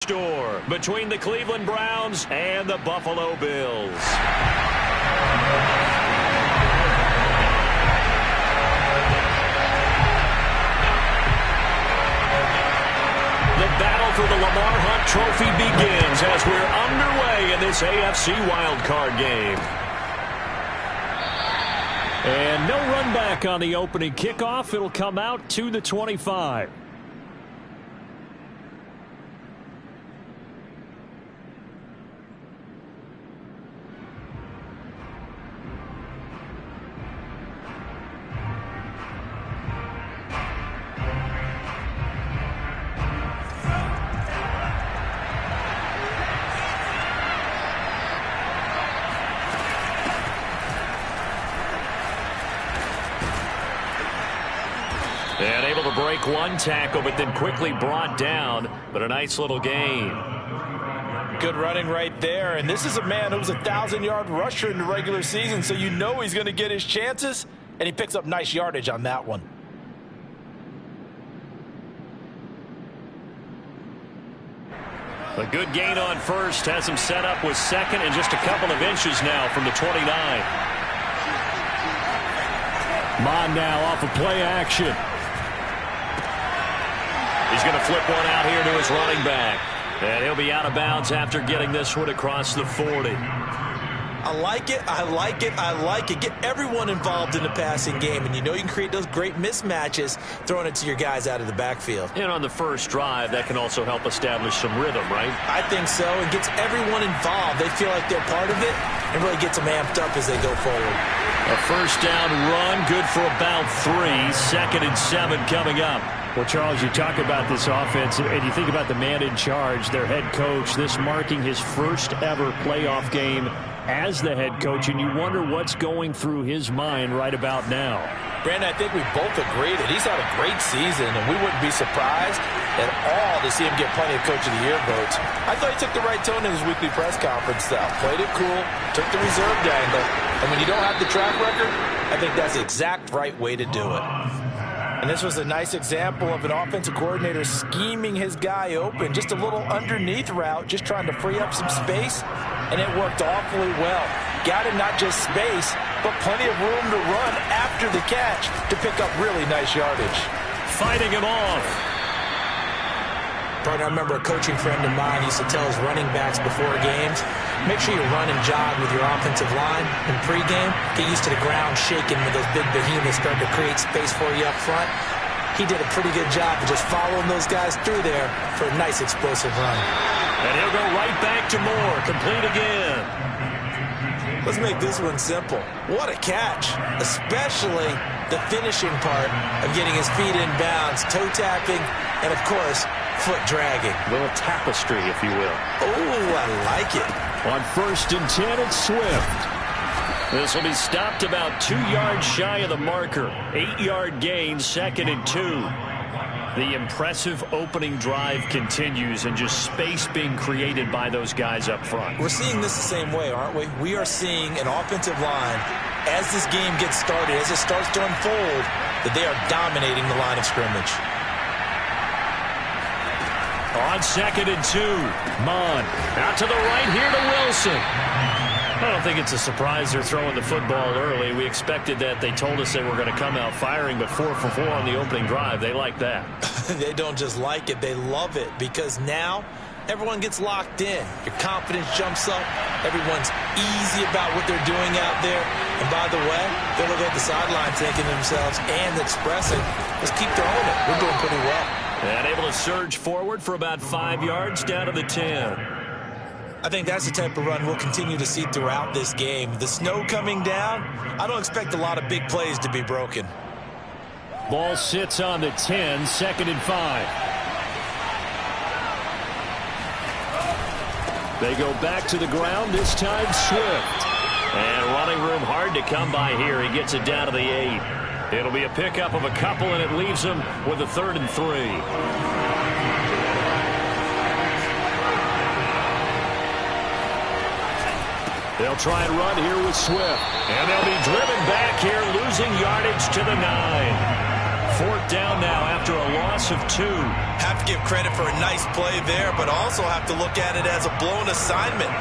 Store between the Cleveland Browns and the Buffalo Bills. The battle for the Lamar Hunt Trophy begins as we're underway in this AFC Wildcard game. And no run back on the opening kickoff. It'll come out to the 25. And able to break one tackle, but then quickly brought down. But a nice little gain. Good running right there. And this is a man who was a 1,000-yard rusher in the regular season, so you know he's going to get his chances. And he picks up nice yardage on that one. A good gain on first. Has him set up with second and just a couple of inches now from the 29. Mon now off of play action. He's going to flip one out here to his running back. And he'll be out of bounds after getting this one across the 40. I like it. I like it. I like it. Get everyone involved in the passing game. And you know you can create those great mismatches throwing it to your guys out of the backfield. And on the first drive, that can also help establish some rhythm, right? I think so. It gets everyone involved. They feel like they're part of it and really gets them amped up as they go forward. A first down run, good for about 3. 2nd and 7 coming up. Well, Charles, you talk about this offense, and you think about the man in charge, their head coach, this marking his first ever playoff game as the head coach, and you wonder what's going through his mind right about now. Brandon, I think we both agree that he's had a great season, and we wouldn't be surprised at all to see him get plenty of Coach of the Year votes. I thought he took the right tone in his weekly press conference, though. Played it cool, took the reserved angle, and when you don't have the track record, I think that's the exact right way to do it. And this was a nice example of an offensive coordinator scheming his guy open. Just a little underneath route, just trying to free up some space, and it worked awfully well. Got him not just space, but plenty of room to run after the catch to pick up really nice yardage. Fighting him off. Partner, I remember a coaching friend of mine used to tell his running backs before games, make sure you run and jog with your offensive line in pregame. Get used to the ground shaking when those big behemoths start to create space for you up front. He did a pretty good job of just following those guys through there for a nice explosive run. And he'll go right back to Moore. Complete again. Let's make this one simple. What a catch, especially the finishing part of getting his feet in bounds, toe tapping, and of course, foot dragging. A little tapestry, if you will. Oh, I like it. On 1st and 10, it's Swift. This will be stopped about 2 yards shy of the marker. 8-yard gain, 2nd and 2. The impressive opening drive continues and just space being created by those guys up front. We're seeing this the same way, aren't we? We are seeing an offensive line, as this game gets started, as it starts to unfold, that they are dominating the line of scrimmage. On 2nd and 2, Mon out to the right here to Wilson. I don't think it's a surprise they're throwing the football early. We expected that. They told us they were going to come out firing, but 4 for 4 on the opening drive. They like that. They don't just like it, they love it, because now everyone gets locked in. Your confidence jumps up. Everyone's easy about what they're doing out there. And by the way, they're looking at the sideline thinking to themselves and expressing, let's keep throwing it. We're doing pretty well. And able to surge forward for about 5 yards down to the 10. I think that's the type of run we'll continue to see throughout this game. The snow coming down, I don't expect a lot of big plays to be broken. Ball sits on the 10, 2nd and 5. They go back to the ground, this time Swift. And running room hard to come by here. He gets it down to the 8. It'll be a pickup of a couple, and it leaves him with a 3rd and 3. They'll try and run here with Swift. And they'll be driven back here, losing yardage to the 9. 4th down now after a loss of 2. Have to give credit for a nice play there, but also have to look at it as a blown assignment.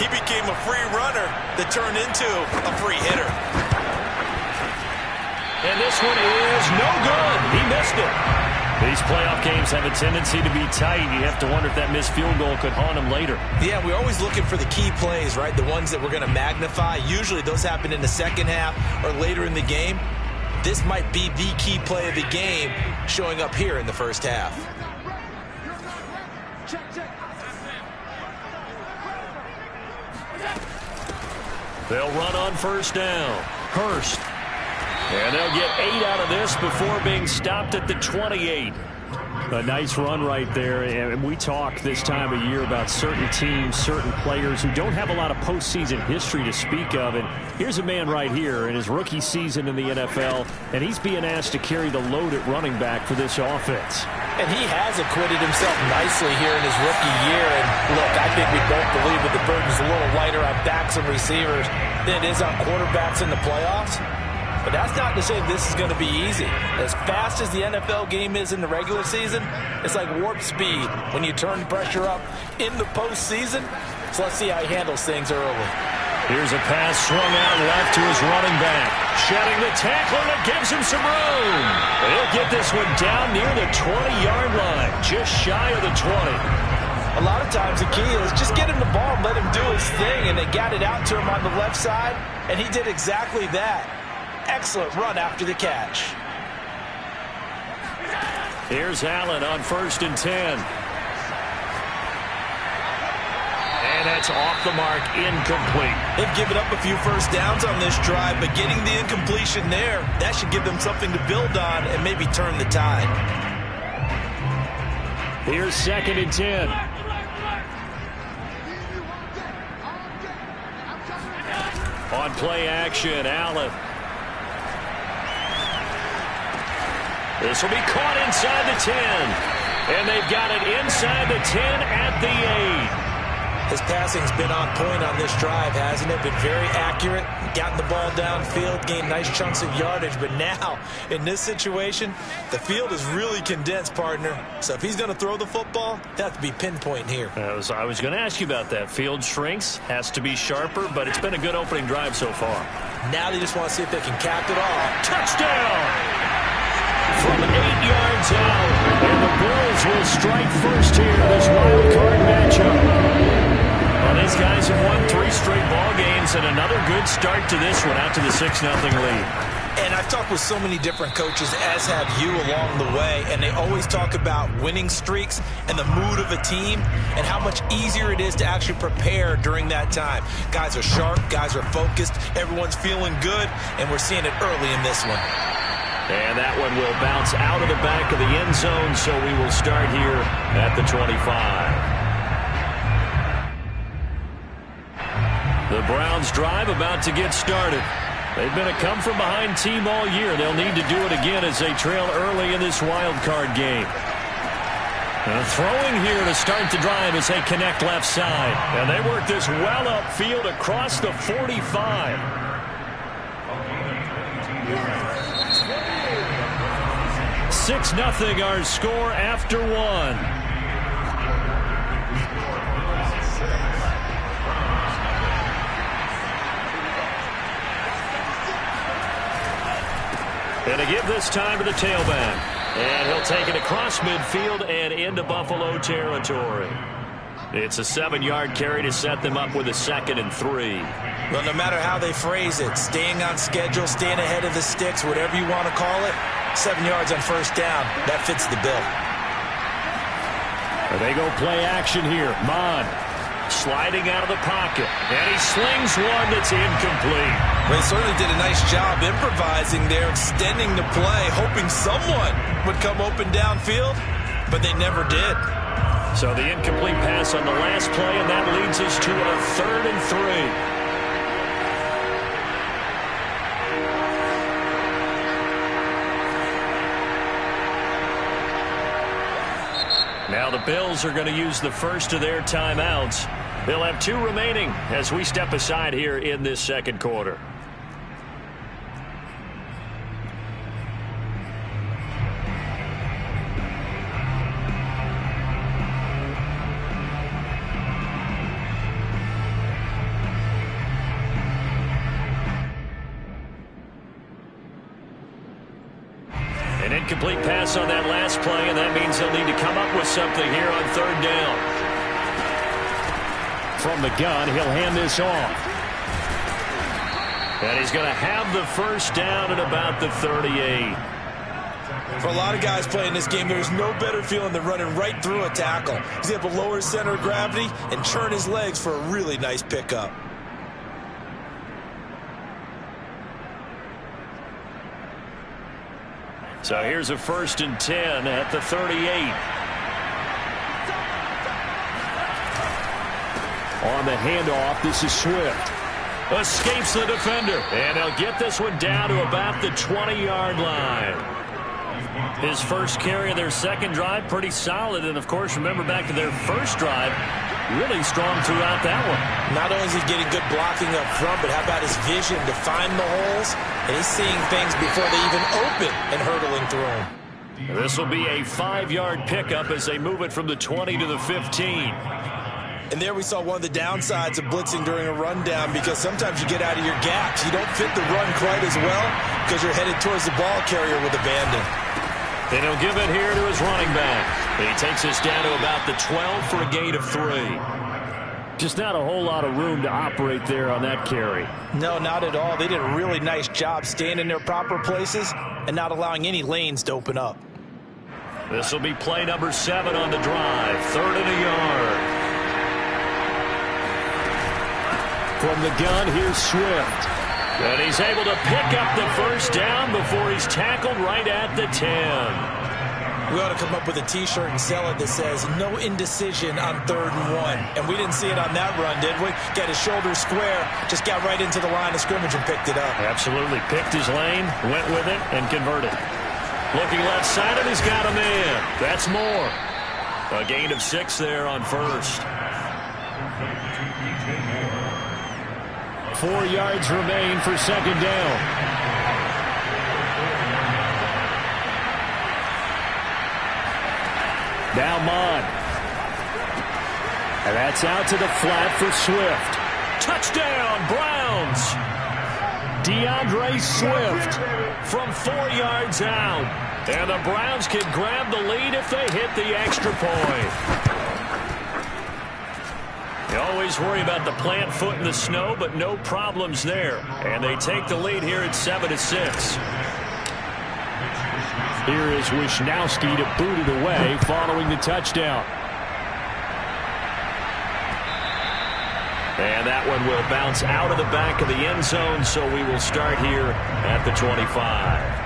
He became a free runner that turned into a free hitter. And this one is no good. He missed it. These playoff games have a tendency to be tight. You have to wonder if that missed field goal could haunt him later. Yeah, we're always looking for the key plays, right? The ones that we're going to magnify. Usually those happen in the second half or later in the game. This might be the key play of the game showing up here in the first half. They'll run on 1st down. Hurst. And they'll get 8 out of this before being stopped at the 28. A nice run right there. And we talk this time of year about certain teams, certain players who don't have a lot of postseason history to speak of. And here's a man right here in his rookie season in the NFL, and he's being asked to carry the load at running back for this offense. And he has acquitted himself nicely here in his rookie year. And look, I think we both believe that the burden's a little lighter on backs and receivers than it is on quarterbacks in the playoffs. But that's not to say this is going to be easy. As fast as the NFL game is in the regular season, it's like warp speed when you turn pressure up in the postseason. So let's see how he handles things early. Here's a pass swung out left to his running back. Shedding the tackler that gives him some room. He'll get this one down near the 20-yard line, just shy of the 20. A lot of times the key is just get him the ball and let him do his thing, and they got it out to him on the left side, and he did exactly that. Excellent run after the catch. Here's Allen on 1st and 10. And that's off the mark, incomplete. They've given up a few first downs on this drive, but getting the incompletion there, that should give them something to build on and maybe turn the tide. Here's 2nd and 10. On play action, Allen. This will be caught inside the 10. And they've got it inside the 10 at the 8. His passing's been on point on this drive, hasn't it? Been very accurate, gotten the ball downfield, gained nice chunks of yardage. But now, in this situation, the field is really condensed, partner. So if he's going to throw the football, that has to be pinpoint here. I was going to ask you about that. Field shrinks, has to be sharper, but it's been a good opening drive so far. Now they just want to see if they can cap it off. Touchdown! From 8 yards out, and the Bills will strike first here in this wild card matchup. Well, these guys have won 3 straight ball games, and another good start to this one out to the 6-0 lead. And I've talked with so many different coaches, as have you along the way, and they always talk about winning streaks and the mood of a team and how much easier it is to actually prepare during that time. Guys are sharp, guys are focused, everyone's feeling good, and we're seeing it early in this one. And that one will bounce out of the back of the end zone, so we will start here at the 25. The Browns drive about to get started. They've been a come-from-behind team all year. They'll need to do it again as they trail early in this wild card game. Throwing here to start the drive as they connect left side. And they work this well upfield across the 45. 6-0 our score after 1. And to give this time to the tailback. And he'll take it across midfield and into Buffalo territory. It's a 7-yard carry to set them up with a 2nd and 3. Well, no matter how they phrase it, staying on schedule, staying ahead of the sticks, whatever you want to call it, 7 yards on 1st down, that fits the bill. They go play action here. Mon sliding out of the pocket, and he slings one that's incomplete. Well, he certainly did a nice job improvising there, extending the play, hoping someone would come open downfield, but they never did. So the incomplete pass on the last play, and that leads us to a 3rd and 3. Now the Bills are going to use the first of their timeouts. They'll have 2 remaining as we step aside here in this 2nd quarter. Incomplete pass on that last play, and that means they'll need to come up with something here on third down. From the gun, he'll hand this off. And he's going to have the first down at about the 38. For a lot of guys playing this game, there's no better feeling than running right through a tackle. He's able to lower his center of gravity and churn his legs for a really nice pickup. So here's a 1st and 10 at the 38. On the handoff, this is Swift. Escapes the defender, and he'll get this one down to about the 20-yard line. His first carry of their second drive, pretty solid. And, of course, remember back to their first drive, really strong throughout that one. Not only is he getting good blocking up front, but how about his vision to find the holes? And he's seeing things before they even open and hurdling through them. This will be a 5-yard pickup as they move it from the 20 to the 15. And there we saw one of the downsides of blitzing during a rundown, because sometimes you get out of your gaps. You don't fit the run quite as well because you're headed towards the ball carrier with abandon. And he'll give it here to his running back. He takes us down to about the 12 for a gain of 3. Just not a whole lot of room to operate there on that carry. No, not at all. They did a really nice job staying in their proper places and not allowing any lanes to open up. This will be play number 7 on the drive. 3rd and a yard. From the gun, here's Swift. And he's able to pick up the first down before he's tackled right at the 10. We ought to come up with a T-shirt and sell it that says, no indecision on 3rd and 1. And we didn't see it on that run, did we? Got his shoulder square, just got right into the line of scrimmage and picked it up. Absolutely. Picked his lane, went with it, and converted. Looking left side, and he's got him in. That's more. A gain of 6 there on first. 4 yards remain for second down. Now Mond. And that's out to the flat for Swift. Touchdown, Browns. DeAndre Swift from 4 yards out. And the Browns can grab the lead if they hit the extra point. You always worry about the plant foot in the snow, but no problems there. And they take the lead here at 7-6. Here is Wisnowski to boot it away following the touchdown. And that one will bounce out of the back of the end zone, so we will start here at the 25.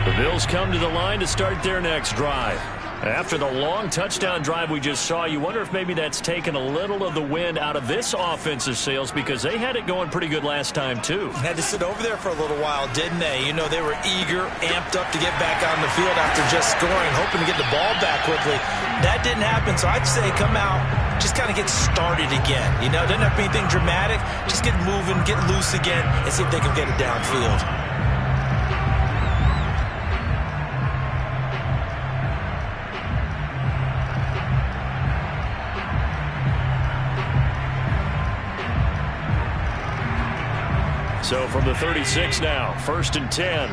The Bills come to the line to start their next drive. After the long touchdown drive we just saw, you wonder if maybe that's taken a little of the wind out of this offensive sails, because they had it going pretty good last time, too. Had to sit over there for a little while, didn't they? You know, they were eager, amped up to get back on the field after just scoring, hoping to get the ball back quickly. That didn't happen, so I'd say come out, just kind of get started again. You know, doesn't have to be anything dramatic. Just get moving, get loose again, and see if they can get it downfield. So from the 36 now, 1st and 10.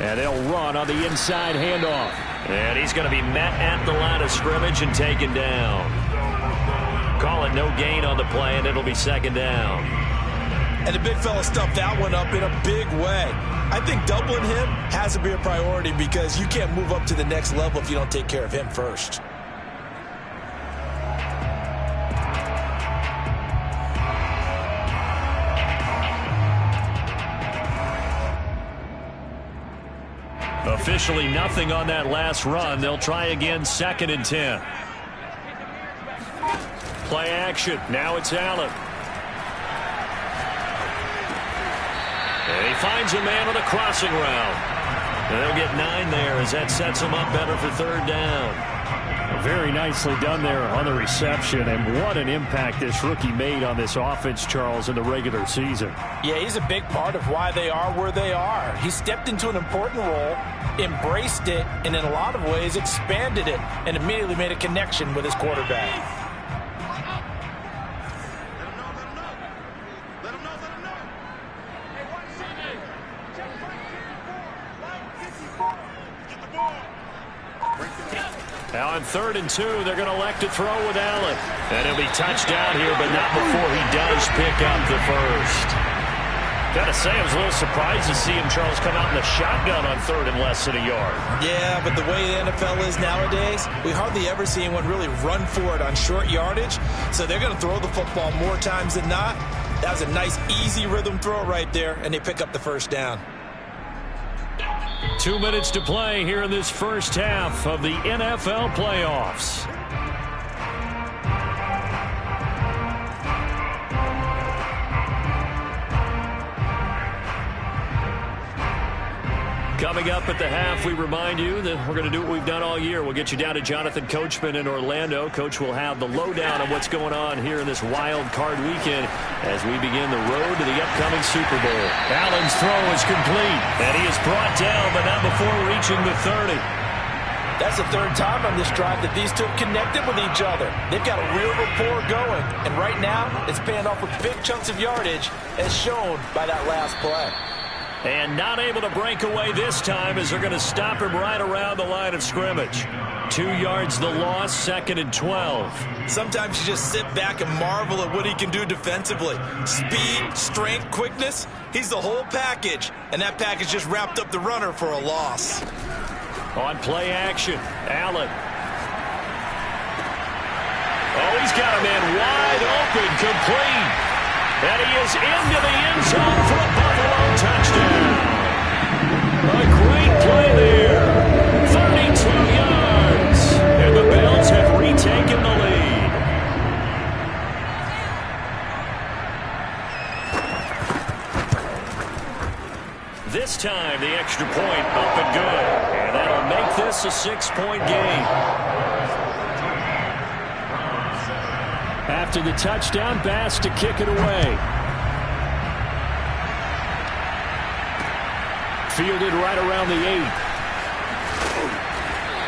And they'll run on the inside handoff. And he's going to be met at the line of scrimmage and taken down. Call it no gain on the play, and it'll be 2nd down. And the big fella stuffed that one up in a big way. I think doubling him has to be a priority, because you can't move up to the next level if you don't take care of him first. Officially nothing on that last run. They'll try again, 2nd and 10. Play action. Now it's Allen. And he finds a man on a crossing route. And they'll get 9 there as that sets him up better for 3rd down. Very nicely done there on the reception, and what an impact this rookie made on this offense, Charles, in the regular season. Yeah, he's a big part of why they are where they are. He stepped into an important role, embraced it, and in a lot of ways expanded it, and immediately made a connection with his quarterback. Now on 3rd and 2, they're going to elect to throw with Allen. And he'll be touchdown here, but not before he does pick up the first. Got to say, I was a little surprised to see him, Charles, come out in the shotgun on 3rd and less than a yard. Yeah, but the way the NFL is nowadays, we hardly ever see anyone really run for it on short yardage. So they're going to throw the football more times than not. That was a nice, easy rhythm throw right there, and they pick up the first down. 2 minutes to play here in this first half of the NFL playoffs. Coming up at the half, we remind you that we're going to do what we've done all year. We'll get you down to Jonathan Coachman in Orlando. Coach will have the lowdown on what's going on here in this wild card weekend as we begin the road to the upcoming Super Bowl. Allen's throw is complete, and he is brought down, but not before reaching the 30. That's the third time on this drive that these two have connected with each other. They've got a real rapport going, and right now it's paying off with big chunks of yardage as shown by that last play. And not able to break away this time as they're going to stop him right around the line of scrimmage. 2 yards the loss, 2nd and 12. Sometimes you just sit back and marvel at what he can do defensively. Speed, strength, quickness, he's the whole package. And that package just wrapped up the runner for a loss. On play action, Allen. Oh, he's got a man wide open, complete. And he is into the end zone for a Buffalo touchdown. A great play there. 32 yards. And the Bills have retaken the lead. This time, the extra point up and good. And that'll make this a 6-point game. After the touchdown, Bass to kick it away. Fielded right around the 8.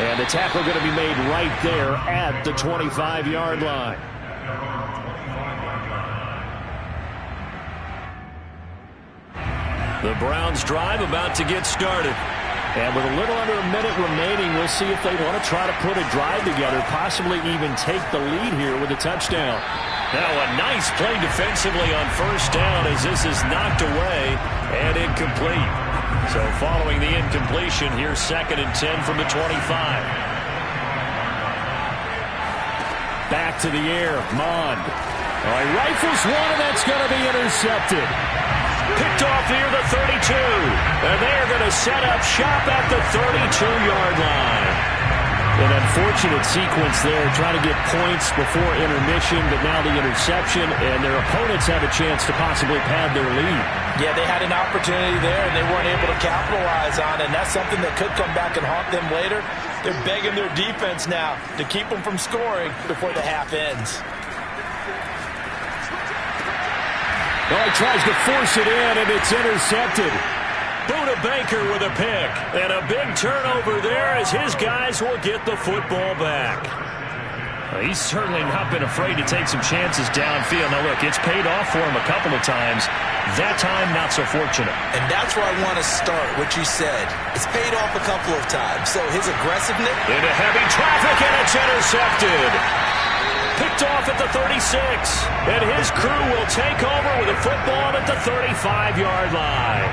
And the tackle going to be made right there at the 25-yard line. The Browns drive about to get started. And with a little under a minute remaining, we'll see if they want to try to put a drive together, possibly even take the lead here with a touchdown. Now a nice play defensively on first down as this is knocked away and incomplete. So following the incompletion, here's 2nd and 10 from the 25. Back to the air, Mond. All right, rifles one, and that's going to be intercepted. Picked off near the 32. And they're going to set up shop at the 32-yard line. An unfortunate sequence there, trying to get points before intermission, but now the interception, and their opponents have a chance to possibly pad their lead. Yeah, they had an opportunity there, and they weren't able to capitalize on it, and that's something that could come back and haunt them later. They're begging their defense now to keep them from scoring before the half ends. Well, he tries to force it in, and it's intercepted. Buda Baker with a pick. And a big turnover there as his guys will get the football back. Well, he's certainly not been afraid to take some chances downfield. Now, look, it's paid off for him a couple of times. That time, not so fortunate. And that's where I want to start, what you said. It's paid off a couple of times. So his aggressiveness. Into heavy traffic, and it's intercepted. Picked off at the 36, and his crew will take over with a football at the 35-yard line.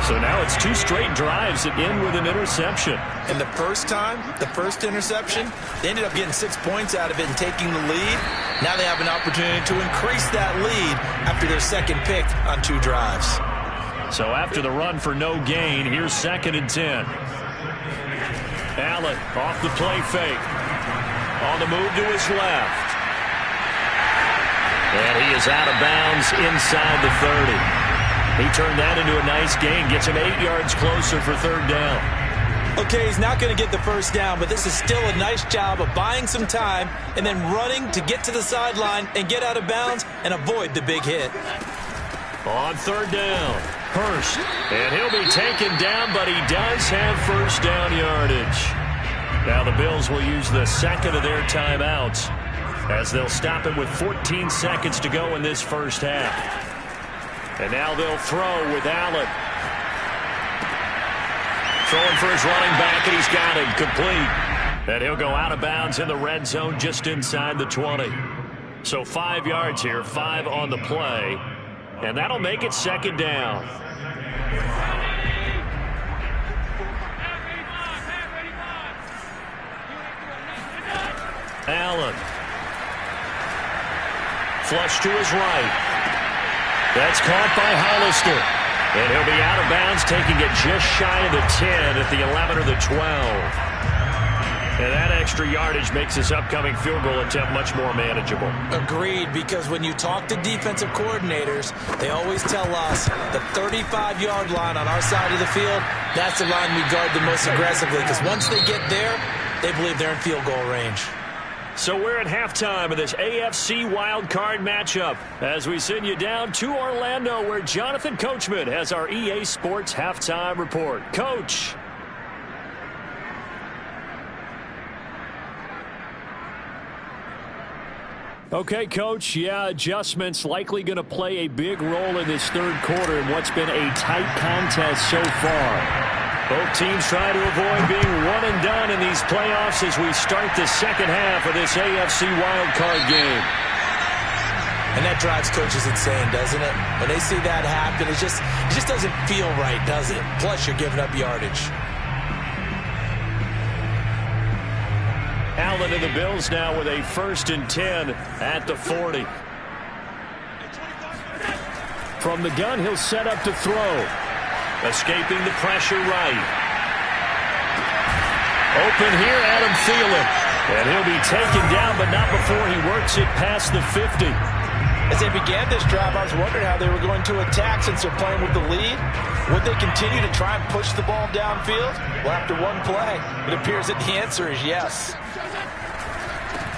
So now it's 2 straight drives that end with an interception. And the first time, the first interception, they ended up getting 6 points out of it and taking the lead. Now they have an opportunity to increase that lead after their second pick on 2 drives. So after the run for no gain, here's 2nd and 10. Allen off the play fake. On the move to his left. And he is out of bounds inside the 30. He turned that into a nice gain. Gets him 8 yards closer for 3rd down. Okay, he's not going to get the first down, but this is still a nice job of buying some time and then running to get to the sideline and get out of bounds and avoid the big hit. On third down, Hurst. And he'll be taken down, but he does have first down yardage. Now the Bills will use the second of their timeouts as they'll stop it with 14 seconds to go in this first half. And now they'll throw with Allen. Throwing for his running back, and he's got it complete. And he'll go out of bounds in the red zone just inside the 20. So 5 yards here, 5 on the play. And that'll make it second down. Allen. Flush to his right. That's caught by Hollister. And he'll be out of bounds, taking it just shy of the 10 at the 11 or the 12. And that extra yardage makes this upcoming field goal attempt much more manageable. Agreed, because when you talk to defensive coordinators, they always tell us the 35-yard line on our side of the field, that's the line we guard the most aggressively, because once they get there, they believe they're in field goal range. So we're at halftime of this AFC Wildcard matchup as we send you down to Orlando, where Jonathan Coachman has our EA Sports halftime report. Coach. Okay, Coach. Yeah, adjustments likely going to play a big role in this third quarter in what's been a tight contest so far. Both teams try to avoid being one and done in these playoffs as we start the second half of this AFC wildcard game. And that drives coaches insane, doesn't it? When they see that happen, it just doesn't feel right, does it? Plus, you're giving up yardage. Allen and the Bills now with a 1st and 10 at the 40. From the gun, he'll set up to throw. Escaping the pressure right. Open here, Adam Thielen. And he'll be taken down, but not before he works it past the 50. As they began this drive, I was wondering how they were going to attack since they're playing with the lead. Would they continue to try and push the ball downfield? Well, after one play, it appears that the answer is yes.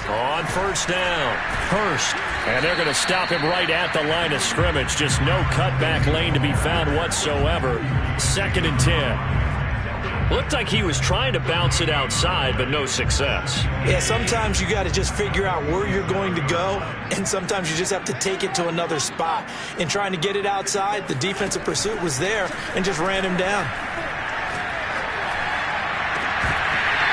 On first down, Hurst. And they're going to stop him right at the line of scrimmage. Just no cutback lane to be found whatsoever. 2nd and 10. Looked like he was trying to bounce it outside, but no success. Yeah, sometimes you got to just figure out where you're going to go, and sometimes you just have to take it to another spot. In trying to get it outside, the defensive pursuit was there and just ran him down.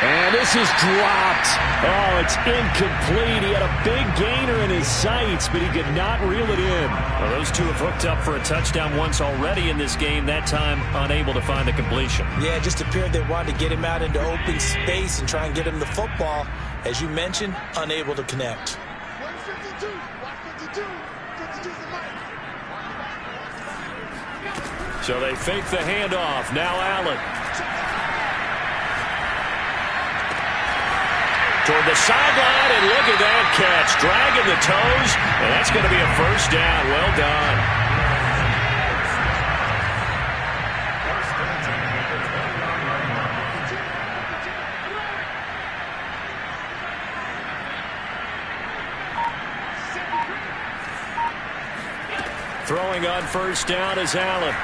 And this is dropped. Oh, it's incomplete. He had a big gainer in his sights, but he could not reel it in. Well, those two have hooked up for a touchdown once already in this game, that time unable to find the completion. Yeah, it just appeared they wanted to get him out into open space and try and get him the football. As you mentioned, unable to connect. So they fake the handoff. Now Allen. Toward the sideline, and look at that catch. Dragging the toes, and that's going to be a first down. Well done. Throwing on first down is Allen.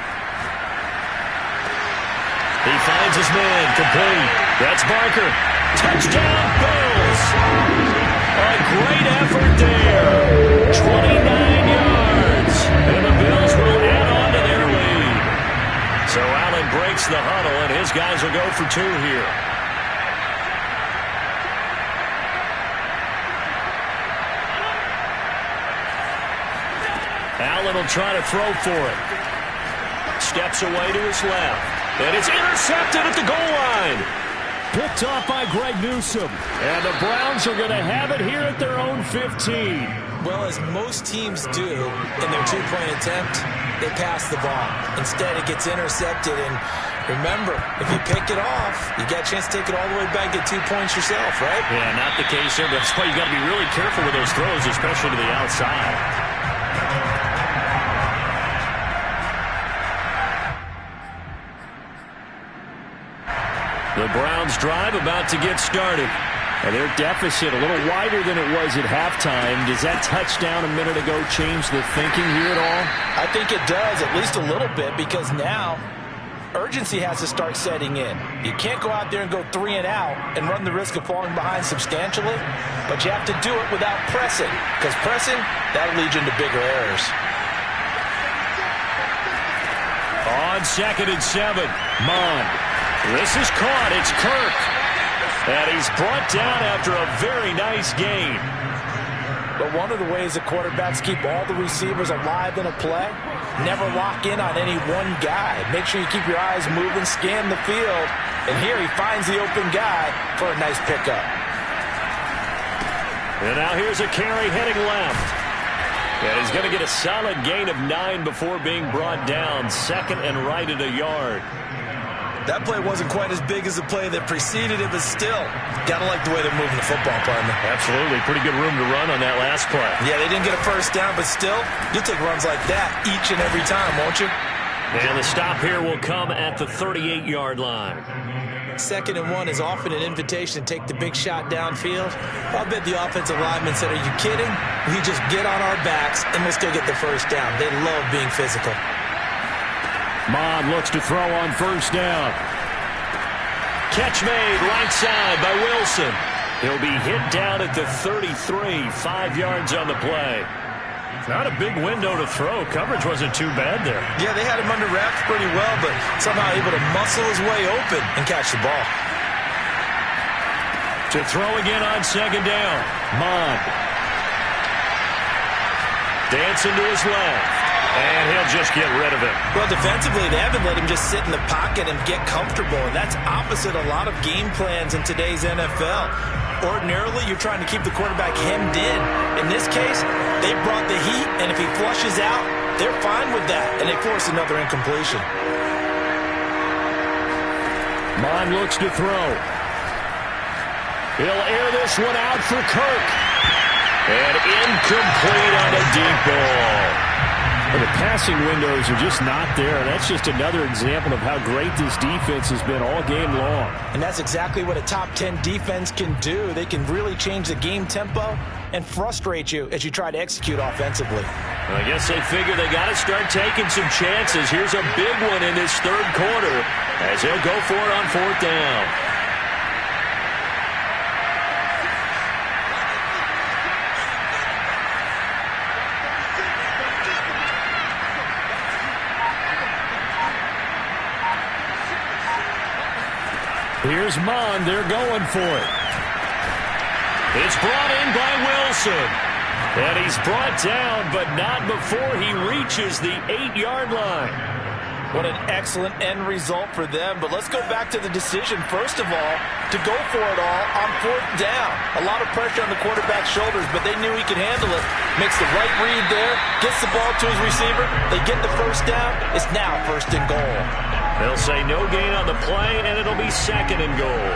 He finds his man, complete. That's Barker. Touchdown, Bills. A great effort there. 29 yards. And the Bills will add on to their lead. So Allen breaks the huddle, and his guys will go for 2 here. Allen will try to throw for it. Steps away to his left. And it's intercepted at the goal line. Picked off by Greg Newsome. And the Browns are going to have it here at their own 15. Well, as most teams do in their 2-point attempt, they pass the ball. Instead, it gets intercepted. And remember, if you pick it off, you got a chance to take it all the way back, get 2 points yourself, right? Yeah, not the case here. That's why you got to be really careful with those throws, especially to the outside. The Browns drive about to get started. And their deficit a little wider than it was at halftime. Does that touchdown a minute ago change the thinking here at all? I think it does, at least a little bit, because now urgency has to start setting in. You can't go out there and go 3 and out and run the risk of falling behind substantially, but you have to do it without pressing, because pressing, that'll lead you into bigger errors. On 2nd and 7, Mond. This is caught. It's Kirk. And he's brought down after a very nice gain. But one of the ways that quarterbacks keep all the receivers alive in a play, never lock in on any one guy. Make sure you keep your eyes moving, scan the field. And here he finds the open guy for a nice pickup. And now here's a carry heading left. And he's going to get a solid gain of 9 before being brought down. 2nd and right at a yard. That play wasn't quite as big as the play that preceded it, but still, gotta like the way they're moving the football, partner. Absolutely. Pretty good room to run on that last play. Yeah, they didn't get a first down, but still, you'll take runs like that each and every time, won't you? And the stop here will come at the 38-yard line. 2nd and 1 is often an invitation to take the big shot downfield. I'll bet the offensive lineman said, are you kidding? We just get on our backs and let's go get the first down. They love being physical. Mond looks to throw on 1st down. Catch made right side by Wilson. He'll be hit down at the 33, 5 yards on the play. Not a big window to throw. Coverage wasn't too bad there. Yeah, they had him under wraps pretty well, but somehow able to muscle his way open and catch the ball. To throw again on 2nd down. Mond. Dancing to his left. And he'll just get rid of it. Well, defensively, they haven't let him just sit in the pocket and get comfortable, and that's opposite a lot of game plans in today's NFL. Ordinarily, you're trying to keep the quarterback hemmed in. In this case, they brought the heat, and if he flushes out, they're fine with that, and they force another incompletion. Mond looks to throw. He'll air this one out for Kirk. And incomplete on a deep ball. Well, the passing windows are just not there. That's just another example of how great this defense has been all game long. And that's exactly what a top 10 defense can do. They can really change the game tempo and frustrate you as you try to execute offensively. Well, I guess they figure they got to start taking some chances. Here's a big one in this 3rd quarter as they'll go for it on 4th down. Here's Mond. They're going for it. It's brought in by Wilson. And he's brought down, but not before he reaches the 8-yard line. What an excellent end result for them. But let's go back to the decision, first of all, to go for it all on 4th down. A lot of pressure on the quarterback's shoulders, but they knew he could handle it. Makes the right read there, gets the ball to his receiver. They get the first down. It's now 1st and goal. They'll say no gain on the play, and it'll be 2nd and goal.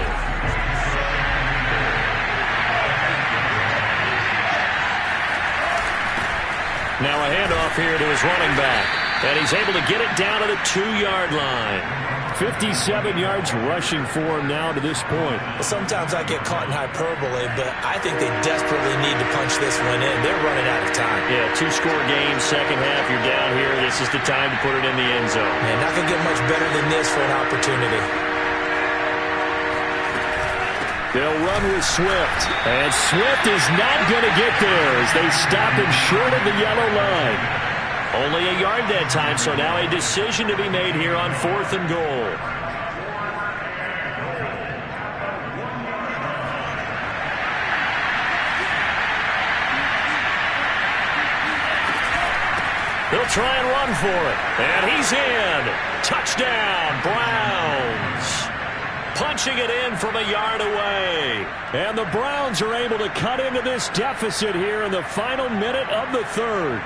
Now a handoff here to his running back. And he's able to get it down to the 2-yard line. 57 yards rushing for him now to this point. Well, sometimes I get caught in hyperbole, but I think they desperately need to punch this one in. They're running out of time. Yeah, 2-score game, 2nd half, you're down here. This is the time to put it in the end zone. Man, not going to get much better than this for an opportunity. They'll run with Swift. And Swift is not going to get there as they stop him short of the yellow line. Only a yard that time, so now a decision to be made here on 4th and goal. He'll try and run for it. And he's in. Touchdown, Browns. Punching it in from a yard away. And the Browns are able to cut into this deficit here in the final minute of the 3rd.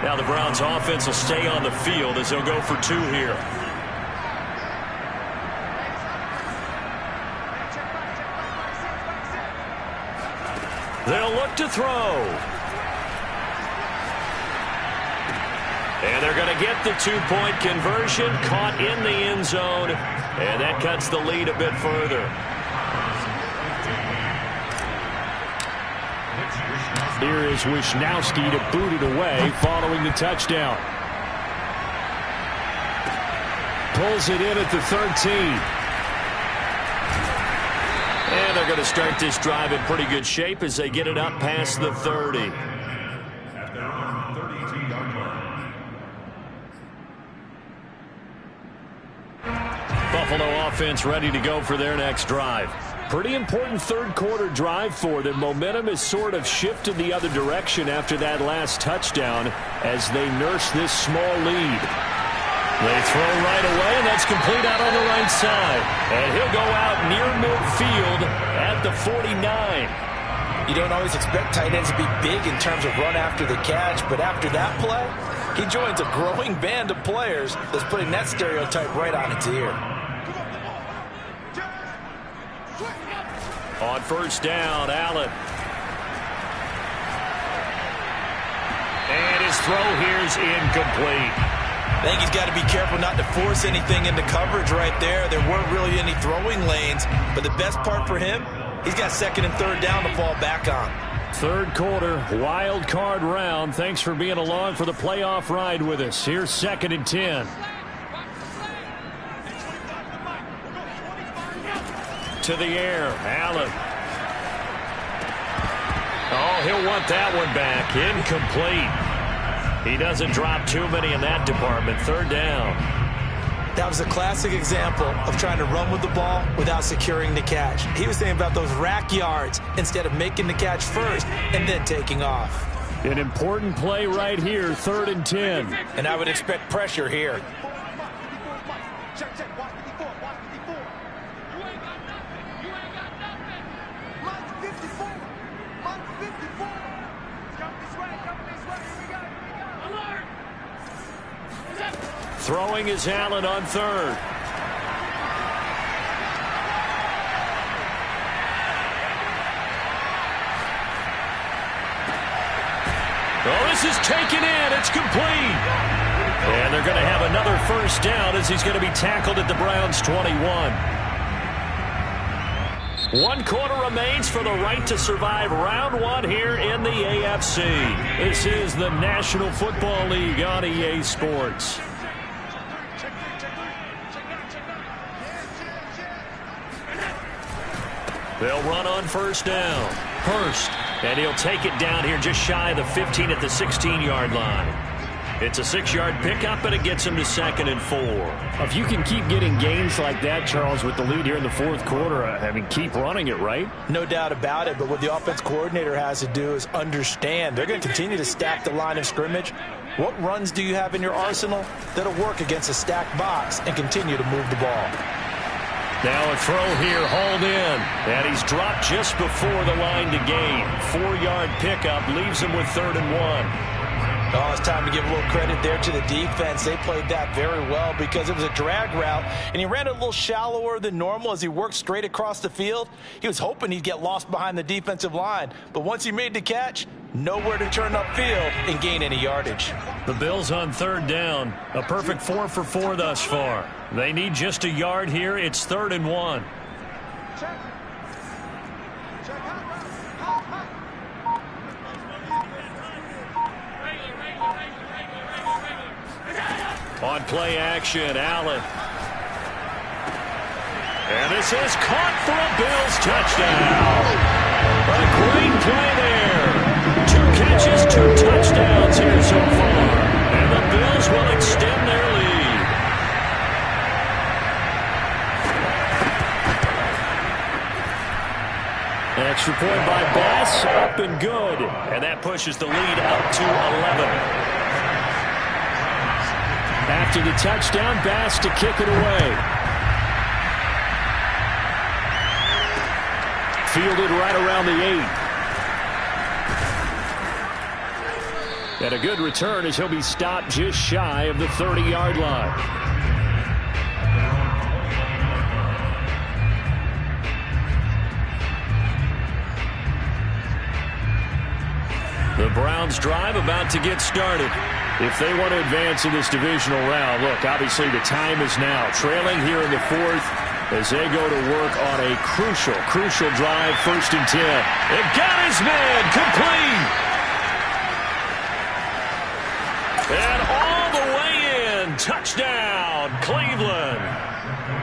Now the Browns offense will stay on the field as they'll go for 2 here. They'll look to throw. And they're going to get the two-point conversion, caught in the end zone, and that cuts the lead a bit further. Here is Wisnowski to boot it away following the touchdown. Pulls it in at the 13. And they're going to start this drive in pretty good shape as they get it up past the 30. Buffalo offense ready to go for their next drive. Pretty important third-quarter drive for them. Momentum has sort of shifted the other direction after that last touchdown as they nurse this small lead. They throw right away, and that's complete out on the right side. And he'll go out near midfield at the 49. You don't always expect tight ends to be big in terms of run after the catch, but after that play, he joins a growing band of players that's putting that stereotype right on its ear. On first down, Allen. And his throw here is incomplete. I think he's got to be careful not to force anything into coverage right there. There weren't really any throwing lanes, but the best part for him, he's got second and third down to fall back on. Third quarter, wild card round. Thanks for being along for the playoff ride with us. Here's second and 10. To the air, Allen. Oh, he'll want that one back. Incomplete. He doesn't drop too many in that department. Third down. That was a classic example of trying to run with the ball without securing the catch. He was thinking about those rack yards instead of making the catch first and then taking off. An important play right here, third and 10. And I would expect pressure here. Throwing is Allen on third. Oh, this is taken in. It's complete. And they're going to have another first down as he's going to be tackled at the Browns' 21. 1 quarter remains for the right to survive round one here in the AFC. This is the National Football League on EA Sports. They'll run on first down. Hurst. And he'll take it down here just shy of the 15 at the 16-yard line. It's a 6-yard pickup, and it gets him to second and 4. If you can keep getting gains like that, Charles, with the lead here in the fourth quarter, I mean, keep running it, right? No doubt about it, but what the offense coordinator has to do is understand they're going to continue to stack the line of scrimmage. What runs do you have in your arsenal that'll work against a stacked box and continue to move the ball? Now a throw here, hauled in, and he's dropped just before the line to gain. 4-yard pickup leaves him with third and 1. Oh, it's time to give a little credit there to the defense. They played that very well because it was a drag route, and he ran it a little shallower than normal as he worked straight across the field. He was hoping he'd get lost behind the defensive line, but once he made the catch, nowhere to turn upfield and gain any yardage. The Bills on third down, a perfect 4 for 4 thus far. They need just a yard here. It's third and 1. On play action, Allen. And this is caught for a Bills touchdown. A great play there. 2 catches, 2 touchdowns here so far. And the Bills will extend their lead. An extra point by Bass, up and good. And that pushes the lead up to 11. After the touchdown, Bass to kick it away. Fielded right around the 8. And a good return as he'll be stopped just shy of the 30-yard line. The Browns drive about to get started. if they want to advance in this divisional round. Look, obviously the time is now. Trailing here in the fourth as they go to work on a crucial drive, 1st and 10. It got his man complete. And all the way in. Touchdown, Cleveland.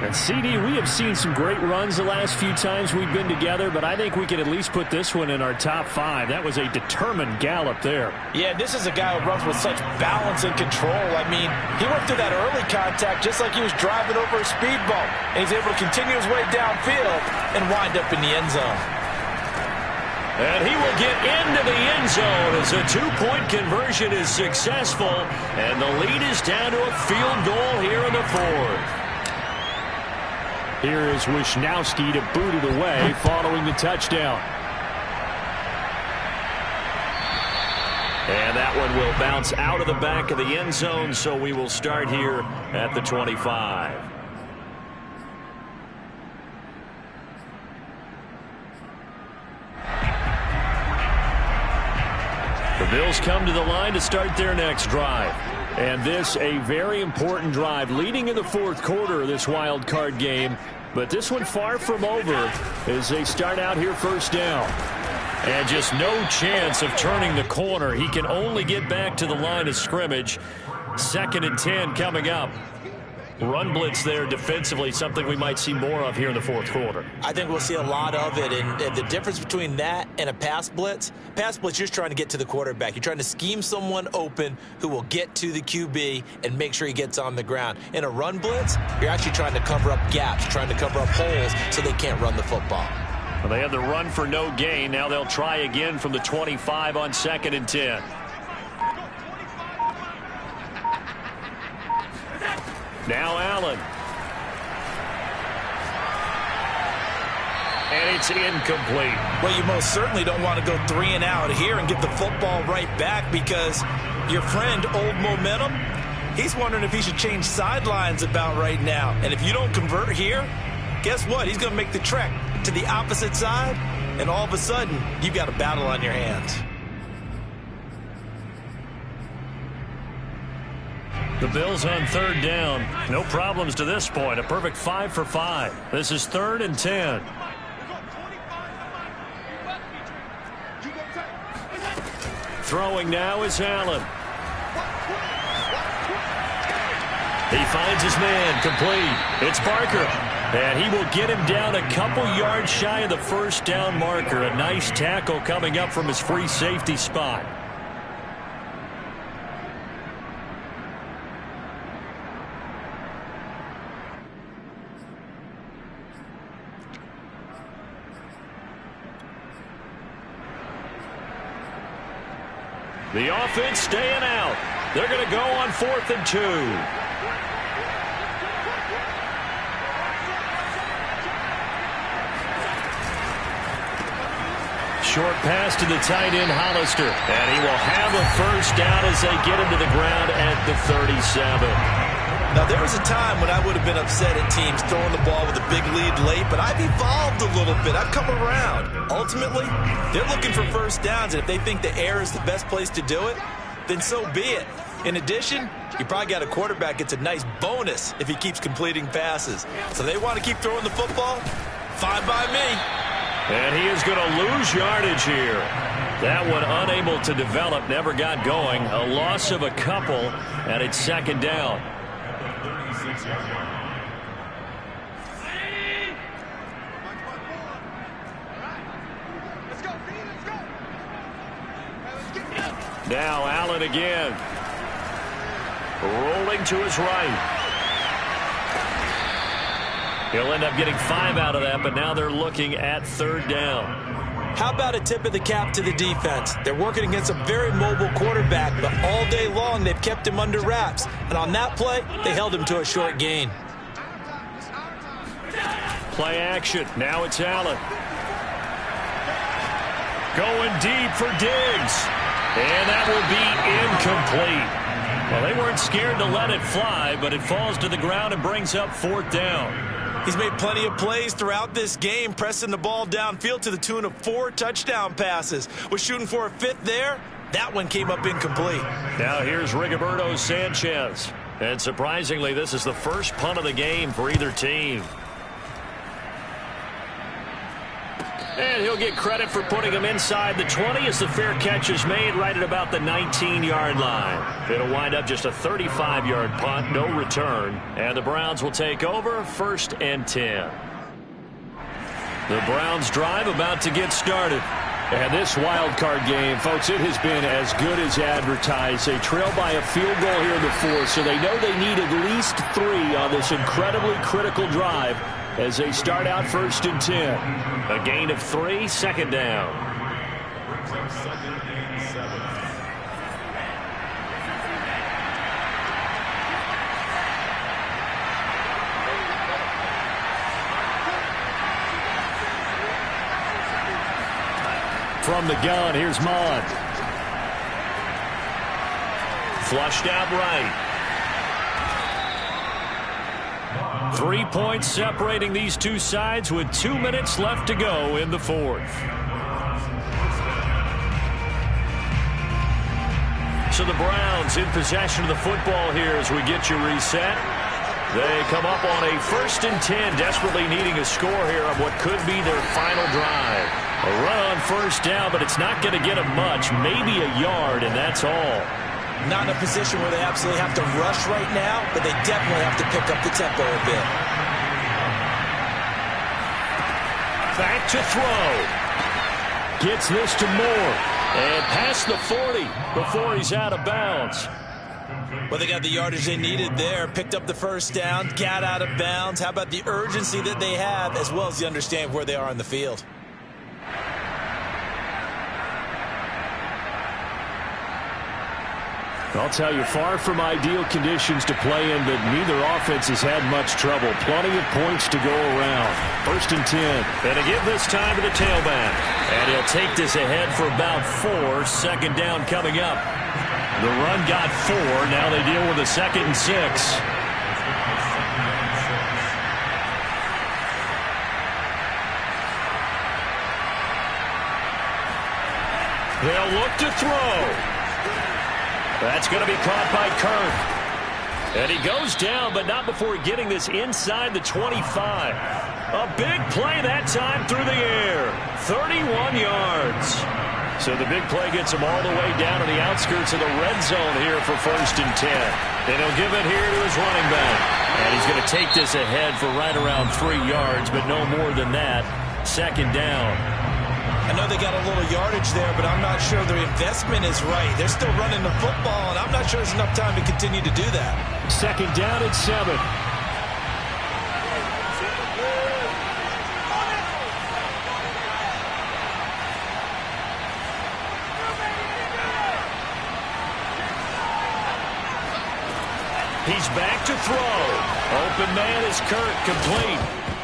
And CD, we have seen some great runs the last few times we've been together, but I think we can at least put this one in our top 5. That was a determined gallop there. Yeah, this is a guy who runs with such balance and control. I mean, he went through that early contact just like he was driving over a speed bump, and he's able to continue his way downfield and wind up in the end zone. And he will get into the end zone as a 2-point conversion is successful, and the lead is down to a field goal here in the fourth. Here is Wisnowski to boot it away following the touchdown. And that one will bounce out of the back of the end zone, so we will start here at the 25. The Bills come to the line to start their next drive. And this a very important drive leading in the fourth quarter of this wild card game. But this one far from over as they start out here 1st down. And just no chance of turning the corner. He can only get back to the line of scrimmage. 2nd and 10 coming up. Run blitz there defensively, something we might see more of here in the fourth quarter. I think we'll see a lot of it, and the difference between that and a pass blitz, you're just trying to get to the quarterback. You're trying to scheme someone open who will get to the QB and make sure he gets on the ground. In a run blitz, you're actually trying to cover up gaps, trying to cover up holes so they can't run the football. Well, they had the run for no gain. Now they'll try again from the 25 on 2nd and 10. Now Allen. And it's incomplete. Well, you most certainly don't want to go 3 and out here and get the football right back, because your friend, Old Momentum, he's wondering if he should change sidelines about right now. And if you don't convert here, guess what? He's going to make the trek to the opposite side, and all of a sudden, you've got a battle on your hands. The Bills on 3rd down. No problems to this point. A perfect 5 for 5. This is 3rd and 10. Throwing now is Allen. He finds his man complete. It's Barker. And he will get him down a couple yards shy of the 1st down marker. A nice tackle coming up from his free safety spot. The offense staying out. They're going to go on 4th and 2. Short pass to the tight end, Hollister. And he will have a 1st down as they get him to the ground at the 37. Now, there was a time when I would have been upset at teams throwing the ball with a big lead late, but I've evolved a little bit. I've come around. Ultimately, they're looking for 1st downs, and if they think the air is the best place to do it, then so be it. In addition, you probably got a quarterback gets a nice bonus if he keeps completing passes. So they want to keep throwing the football? Fine by me. And he is going to lose yardage here. That one unable to develop, never got going. A loss of a couple, and it's 2nd down. Now Allen again. Rolling to his right. He'll end up getting 5 out of that, but now they're looking at 3rd down. How about a tip of the cap to the defense? They're working against a very mobile quarterback, but all day long they've kept him under wraps. And on that play, they held him to a short gain. Play action. Now it's Allen. Going deep for Diggs. And that will be incomplete. Well, they weren't scared to let it fly, but it falls to the ground and brings up 4th down. He's made plenty of plays throughout this game, pressing the ball downfield to the tune of 4 touchdown passes. Was shooting for a 5th there, That one came up incomplete. Now here's Rigoberto Sanchez. And surprisingly, this is the first punt of the game for either team. And he'll get credit for putting him inside the 20 as the fair catch is made right at about the 19-yard line. It'll wind up just a 35-yard punt, no return. And the Browns will take over 1st and 10. The Browns drive about to get started. And this wild card game, folks, it has been as good as advertised. They trail by a field goal here in the 4th, so they know they need at least 3 on this incredibly critical drive as they start out 1st and 10. A gain of 3, 2nd down. From the gun, here's Mond. Flushed out right. 3 points separating these two sides with 2 minutes left to go in the 4th. So the Browns in possession of the football here as we get you reset. They come up on a 1st and 10, desperately needing a score here on what could be their final drive. A run on 1st down, but it's not going to get them much, maybe a yard, and that's all. Not in a position where they absolutely have to rush right now, but they definitely have to pick up the tempo a bit. Back to throw. Gets this to Moore. And past the 40 before he's out of bounds. Well, they got the yardage they needed there. Picked up the 1st down, got out of bounds. How about the urgency that they have, as well as the understanding of where they are on the field? I'll tell you, far from ideal conditions to play in, but neither offense has had much trouble. Plenty of points to go around. 1st and 10. And to give this time to the tailback. And he'll take this ahead for about 4. 2nd down coming up. The run got 4. Now they deal with a 2nd and 6. They'll look to throw. That's going to be caught by Kirk. And he goes down, but not before getting this inside the 25. A big play that time through the air. 31 yards. So the big play gets him all the way down to the outskirts of the red zone here for 1st and 10. And he'll give it here to his running back. And he's going to take this ahead for right around 3 yards, but no more than that. 2nd down. I know they got a little yardage there, but I'm not sure their investment is right. They're still running the football, and I'm not sure there's enough time to continue to do that. 2nd down and 7. He's back to throw. Open man is Kirk, complete.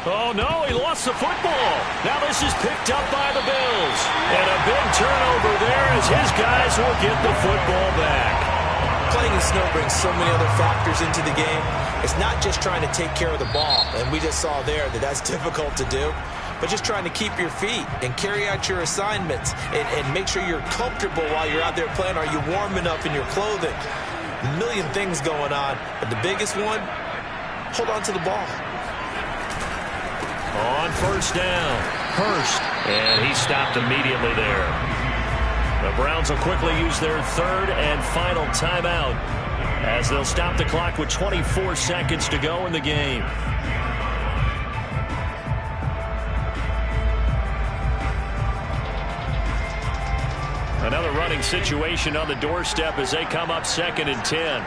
Oh, no, he lost the football. Now this is picked up by the Bills. And a big turnover there as his guys will get the football back. Playing in snow brings so many other factors into the game. It's not just trying to take care of the ball, and we just saw there that that's difficult to do, but just trying to keep your feet and carry out your assignments and make sure you're comfortable while you're out there playing. Are you warm enough in your clothing? A million things going on, but the biggest one, hold on to the ball. On 1st down, Hurst, and he stopped immediately there. The Browns will quickly use their 3rd and final timeout as they'll stop the clock with 24 seconds to go in the game. Another running situation on the doorstep as they come up 2nd and 10.